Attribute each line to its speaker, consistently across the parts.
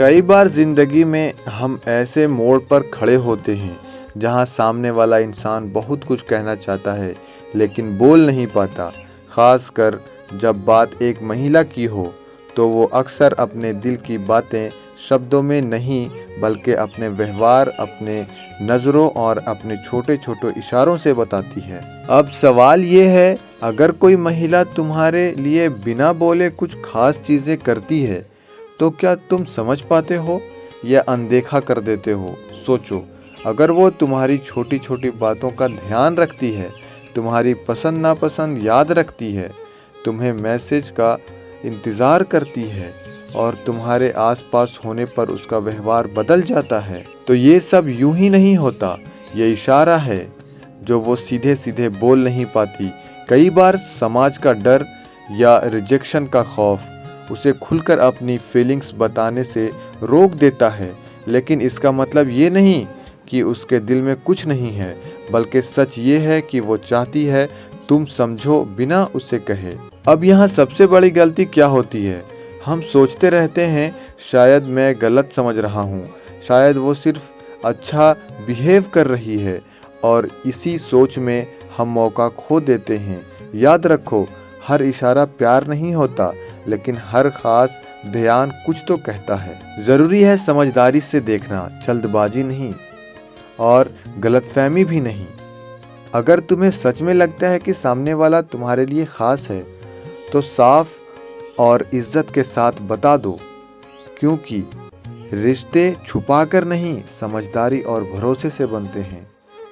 Speaker 1: कई बार जिंदगी में हम ऐसे मोड़ पर खड़े होते हैं जहां सामने वाला इंसान बहुत कुछ कहना चाहता है लेकिन बोल नहीं पाता। खासकर जब बात एक महिला की हो तो वो अक्सर अपने दिल की बातें शब्दों में नहीं बल्कि अपने व्यवहार, अपने नज़रों और अपने छोटे छोटे इशारों से बताती है। अब सवाल ये है, अगर कोई महिला तुम्हारे लिए बिना बोले कुछ खास चीज़ें करती है तो क्या तुम समझ पाते हो या अनदेखा कर देते हो? सोचो, अगर वो तुम्हारी छोटी छोटी बातों का ध्यान रखती है, तुम्हारी पसंद नापसंद याद रखती है, तुम्हें मैसेज का इंतज़ार करती है और तुम्हारे आसपास होने पर उसका व्यवहार बदल जाता है, तो ये सब यूं ही नहीं होता। ये इशारा है जो वो सीधे सीधे बोल नहीं पाती। कई बार समाज का डर या रिजेक्शन का खौफ उसे खुलकर अपनी फीलिंग्स बताने से रोक देता है, लेकिन इसका मतलब ये नहीं कि उसके दिल में कुछ नहीं है, बल्कि सच ये है कि वो चाहती है तुम समझो बिना उसे कहे। अब यहाँ सबसे बड़ी गलती क्या होती है? हम सोचते रहते हैं शायद मैं गलत समझ रहा हूँ, शायद वो सिर्फ अच्छा बिहेव कर रही है, और इसी सोच में हम मौका खो देते हैं। याद रखो, हर इशारा प्यार नहीं होता, लेकिन हर खास ध्यान कुछ तो कहता है। ज़रूरी है समझदारी से देखना, जल्दबाजी नहीं और गलतफहमी भी नहीं। अगर तुम्हें सच में लगता है कि सामने वाला तुम्हारे लिए ख़ास है तो साफ और इज्जत के साथ बता दो, क्योंकि रिश्ते छुपाकर नहीं, समझदारी और भरोसे से बनते हैं।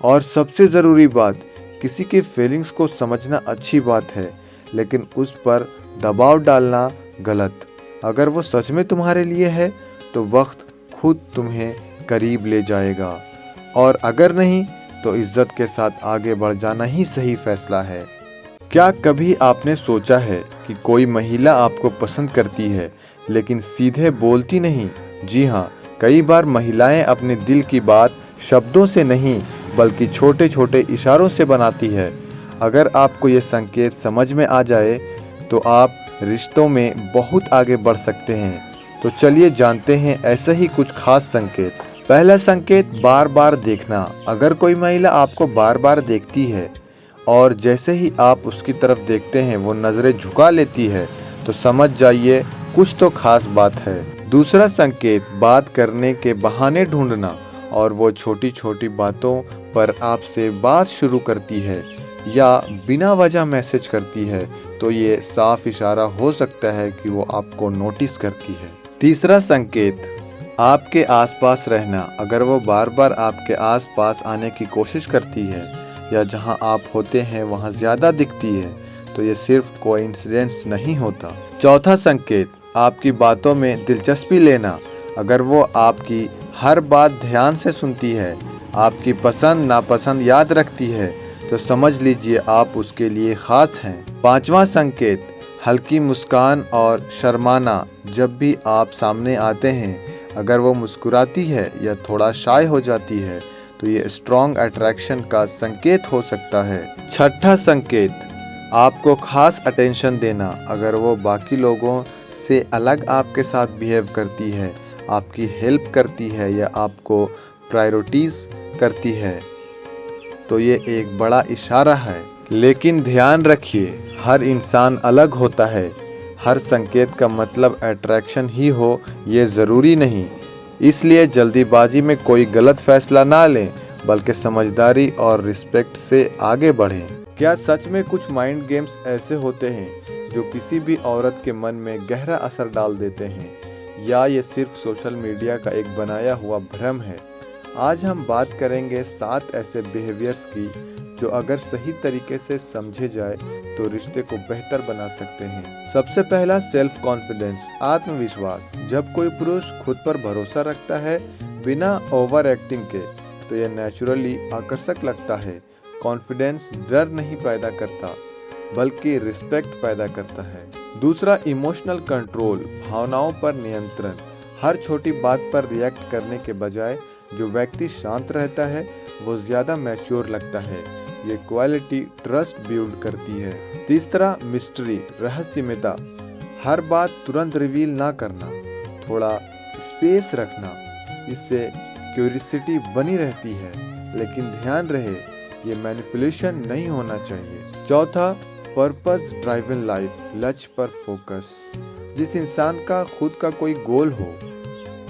Speaker 1: और सबसे ज़रूरी बात, किसी के फीलिंग्स को समझना अच्छी बात है, लेकिन उस पर दबाव डालना गलत। अगर वो सच में तुम्हारे लिए है तो वक्त खुद तुम्हें करीब ले जाएगा, और अगर नहीं तो इज्जत के साथ आगे बढ़ जाना ही सही फैसला है। क्या कभी आपने सोचा है कि कोई महिला आपको पसंद करती है लेकिन सीधे बोलती नहीं? जी हाँ, कई बार महिलाएं अपने दिल की बात शब्दों से नहीं बल्कि छोटे छोटे इशारों से बनाती है। अगर आपको ये संकेत समझ में आ जाए तो आप रिश्तों में बहुत आगे बढ़ सकते हैं। तो चलिए जानते हैं ऐसे ही कुछ खास संकेत। पहला संकेत, बार बार देखना। अगर कोई महिला आपको बार बार देखती है और जैसे ही आप उसकी तरफ देखते हैं वो नज़रें झुका लेती है, तो समझ जाइए कुछ तो खास बात है। दूसरा संकेत, बात करने के बहाने ढूंढना। और वो छोटी छोटी बातों पर आपसे बात शुरू करती है या बिना वजह मैसेज करती है, तो ये साफ इशारा हो सकता है कि वो आपको नोटिस करती है। तीसरा संकेत, आपके आसपास रहना। अगर वो बार बार आपके आसपास आने की कोशिश करती है या जहां आप होते हैं वहां ज़्यादा दिखती है, तो ये सिर्फ कोइंसिडेंस नहीं होता। चौथा संकेत, आपकी बातों में दिलचस्पी लेना। अगर वो आपकी हर बात ध्यान से सुनती है, आपकी पसंद नापसंद याद रखती है, तो समझ लीजिए आप उसके लिए ख़ास हैं। पांचवा संकेत, हल्की मुस्कान और शर्माना। जब भी आप सामने आते हैं, अगर वो मुस्कुराती है या थोड़ा शाय हो जाती है, तो ये स्ट्रॉन्ग अट्रैक्शन का संकेत हो सकता है। छठा संकेत, आपको खास अटेंशन देना। अगर वो बाकी लोगों से अलग आपके साथ बिहेव करती है, आपकी हेल्प करती है या आपको प्रायोरिटीज़ करती है, तो ये एक बड़ा इशारा है। लेकिन ध्यान रखिए, हर इंसान अलग होता है। हर संकेत का मतलब अट्रैक्शन ही हो ये ज़रूरी नहीं। इसलिए जल्दीबाजी में कोई गलत फैसला ना लें, बल्कि समझदारी और रिस्पेक्ट से आगे बढ़ें। क्या सच में कुछ माइंड गेम्स ऐसे होते हैं जो किसी भी औरत के मन में गहरा असर डाल देते हैं, या ये सिर्फ सोशल मीडिया का एक बनाया हुआ भ्रम है? आज हम बात करेंगे 7 ऐसे बिहेवियर्स की जो अगर सही तरीके से समझे जाए तो रिश्ते को बेहतर बना सकते हैं। सबसे पहला, सेल्फ कॉन्फिडेंस, आत्मविश्वास। जब कोई पुरुष खुद पर भरोसा रखता है बिना ओवर एक्टिंग के, तो यह नेचुरली आकर्षक लगता है। कॉन्फिडेंस डर नहीं पैदा करता बल्कि रिस्पेक्ट पैदा करता है। दूसरा, इमोशनल कंट्रोल, भावनाओं पर नियंत्रण। हर छोटी बात पर रिएक्ट करने के बजाय जो व्यक्ति शांत रहता है वो ज़्यादा मैच्योर लगता है। ये क्वालिटी ट्रस्ट बिल्ड करती है। तीसरा, मिस्ट्री, रहस्यमयता। हर बात तुरंत रिवील ना करना, थोड़ा स्पेस रखना, इससे क्यूरियोसिटी बनी रहती है, लेकिन ध्यान रहे ये मैनिपुलेशन नहीं होना चाहिए। चौथा, पर्पस ड्राइवन लाइफ, लक्ष्य पर फोकस। जिस इंसान का खुद का कोई गोल हो,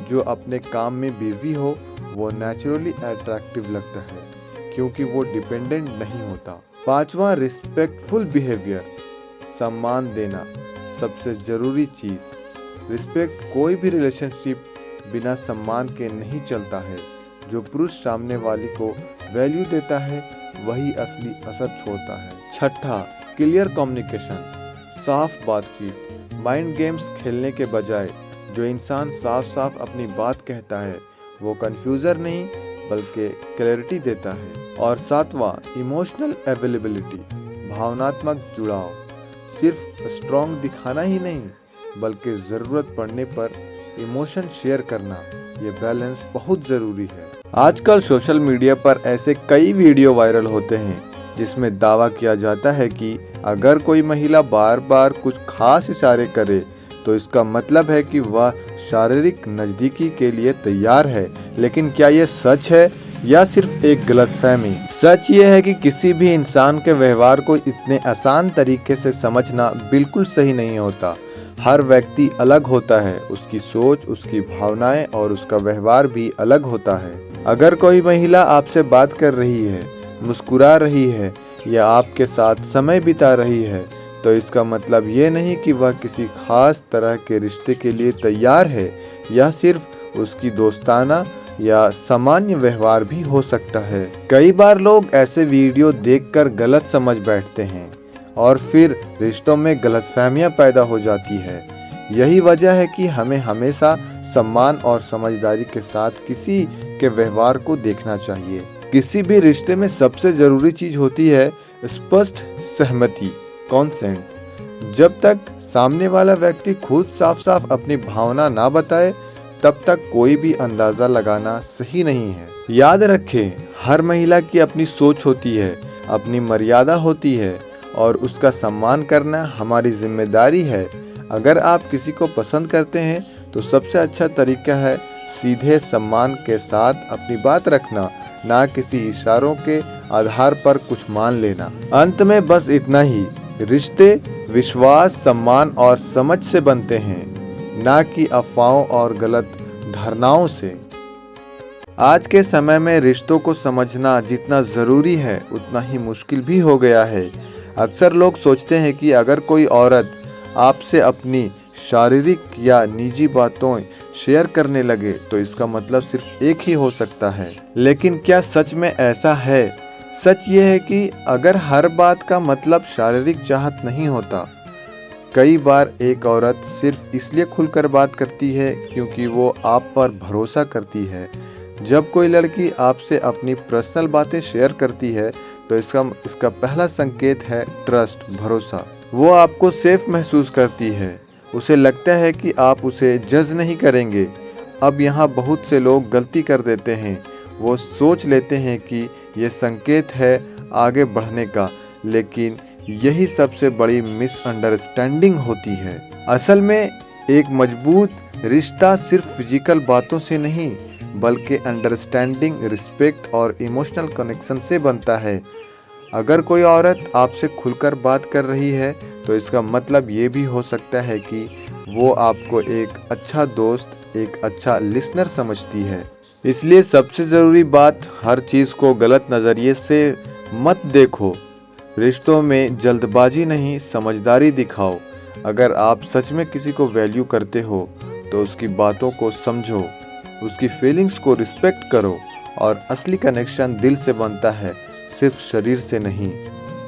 Speaker 1: जो अपने काम में बिजी हो, वो नेचुरली अट्रैक्टिव लगता है क्योंकि वो डिपेंडेंट नहीं होता। पांचवा, रिस्पेक्टफुल बिहेवियर, सम्मान देना सबसे ज़रूरी चीज़। रिस्पेक्ट कोई भी रिलेशनशिप बिना सम्मान के नहीं चलता है। जो पुरुष सामने वाली को वैल्यू देता है वही असली असर छोड़ता है। छठा, क्लियर कम्युनिकेशन, साफ बातचीत। माइंड गेम्स खेलने के बजाय जो इंसान साफ साफ अपनी बात कहता है वो कन्फ्यूज़र नहीं बल्कि क्लैरिटी देता है। और सातवां, इमोशनल अवेलेबिलिटी, भावनात्मक जुड़ाव। सिर्फ स्ट्रॉन्ग दिखाना ही नहीं बल्कि ज़रूरत पड़ने पर इमोशन शेयर करना, ये बैलेंस बहुत ज़रूरी है। आजकल सोशल मीडिया पर ऐसे कई वीडियो वायरल होते हैं जिसमें दावा किया जाता है कि अगर कोई महिला बार बार कुछ खास इशारे करे तो इसका मतलब है कि वह शारीरिक नज़दीकी के लिए तैयार है। लेकिन क्या ये सच है या सिर्फ एक गलतफहमी? सच ये है कि किसी भी इंसान के व्यवहार को इतने आसान तरीके से समझना बिल्कुल सही नहीं होता। हर व्यक्ति अलग होता है, उसकी सोच, उसकी भावनाएं और उसका व्यवहार भी अलग होता है। अगर कोई महिला आपसे बात कर रही है, मुस्कुरा रही है या आपके साथ समय बिता रही है तो इसका मतलब ये नहीं कि वह किसी खास तरह के रिश्ते के लिए तैयार है। यह सिर्फ उसकी दोस्ताना या सामान्य व्यवहार भी हो सकता है। कई बार लोग ऐसे वीडियो देखकर गलत समझ बैठते हैं और फिर रिश्तों में गलतफहमियां पैदा हो जाती है। यही वजह है कि हमें हमेशा सम्मान और समझदारी के साथ किसी के व्यवहार को देखना चाहिए। किसी भी रिश्ते में सबसे ज़रूरी चीज़ होती है स्पष्ट सहमति, कॉन्सेंट। जब तक सामने वाला व्यक्ति खुद साफ साफ अपनी भावना ना बताए तब तक कोई भी अंदाज़ा लगाना सही नहीं है। याद रखें, हर महिला की अपनी सोच होती है, अपनी मर्यादा होती है और उसका सम्मान करना हमारी जिम्मेदारी है। अगर आप किसी को पसंद करते हैं तो सबसे अच्छा तरीका है सीधे सम्मान के साथ अपनी बात रखना, ना किसी इशारों के आधार पर कुछ मान लेना। अंत में बस इतना ही, रिश्ते विश्वास, सम्मान और समझ से बनते हैं, ना कि अफवाहों और गलत धारणाओं से। आज के समय में रिश्तों को समझना जितना ज़रूरी है उतना ही मुश्किल भी हो गया है। अक्सर लोग सोचते हैं कि अगर कोई औरत आपसे अपनी शारीरिक या निजी बातों शेयर करने लगे तो इसका मतलब सिर्फ एक ही हो सकता है। लेकिन क्या सच में ऐसा है? सच ये है कि अगर हर बात का मतलब शारीरिक चाहत नहीं होता। कई बार एक औरत सिर्फ इसलिए खुलकर बात करती है क्योंकि वो आप पर भरोसा करती है। जब कोई लड़की आपसे अपनी पर्सनल बातें शेयर करती है तो इसका पहला संकेत है ट्रस्ट, भरोसा। वो आपको सेफ महसूस करती है, उसे लगता है कि आप उसे जज नहीं करेंगे। अब यहाँ बहुत से लोग गलती कर देते हैं, वो सोच लेते हैं कि ये संकेत है आगे बढ़ने का, लेकिन यही सबसे बड़ी मिसअंडरस्टैंडिंग होती है। असल में एक मजबूत रिश्ता सिर्फ फिजिकल बातों से नहीं बल्कि अंडरस्टैंडिंग, रिस्पेक्ट और इमोशनल कनेक्शन से बनता है। अगर कोई औरत आपसे खुलकर बात कर रही है तो इसका मतलब ये भी हो सकता है कि वो आपको एक अच्छा दोस्त, एक अच्छा लिसनर समझती है। इसलिए सबसे ज़रूरी बात, हर चीज़ को गलत नज़रिए से मत देखो। रिश्तों में जल्दबाजी नहीं, समझदारी दिखाओ। अगर आप सच में किसी को वैल्यू करते हो तो उसकी बातों को समझो, उसकी फीलिंग्स को रिस्पेक्ट करो और असली कनेक्शन दिल से बनता है, सिर्फ शरीर से नहीं।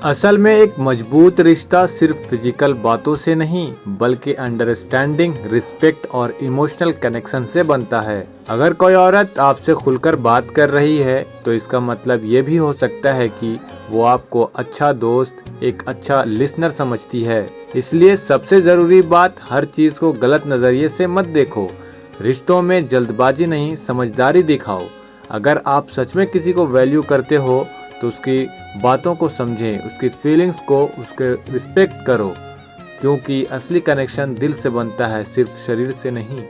Speaker 2: असल में एक मजबूत रिश्ता सिर्फ फिजिकल बातों से नहीं बल्कि अंडरस्टैंडिंग, रिस्पेक्ट और इमोशनल कनेक्शन से बनता है। अगर कोई औरत आपसे खुलकर बात कर रही है तो इसका मतलब ये भी हो सकता है कि वो आपको अच्छा दोस्त, एक अच्छा लिसनर समझती है। इसलिए सबसे ज़रूरी बात, हर चीज़ को गलत नज़रिए से मत देखो। रिश्तों में जल्दबाजी नहीं, समझदारी दिखाओ। अगर आप सच में किसी को वैल्यू करते हो तो उसकी बातों को समझें, उसकी फीलिंग्स को, उसके रिस्पेक्ट करो, क्योंकि असली कनेक्शन दिल से बनता है, सिर्फ शरीर से नहीं।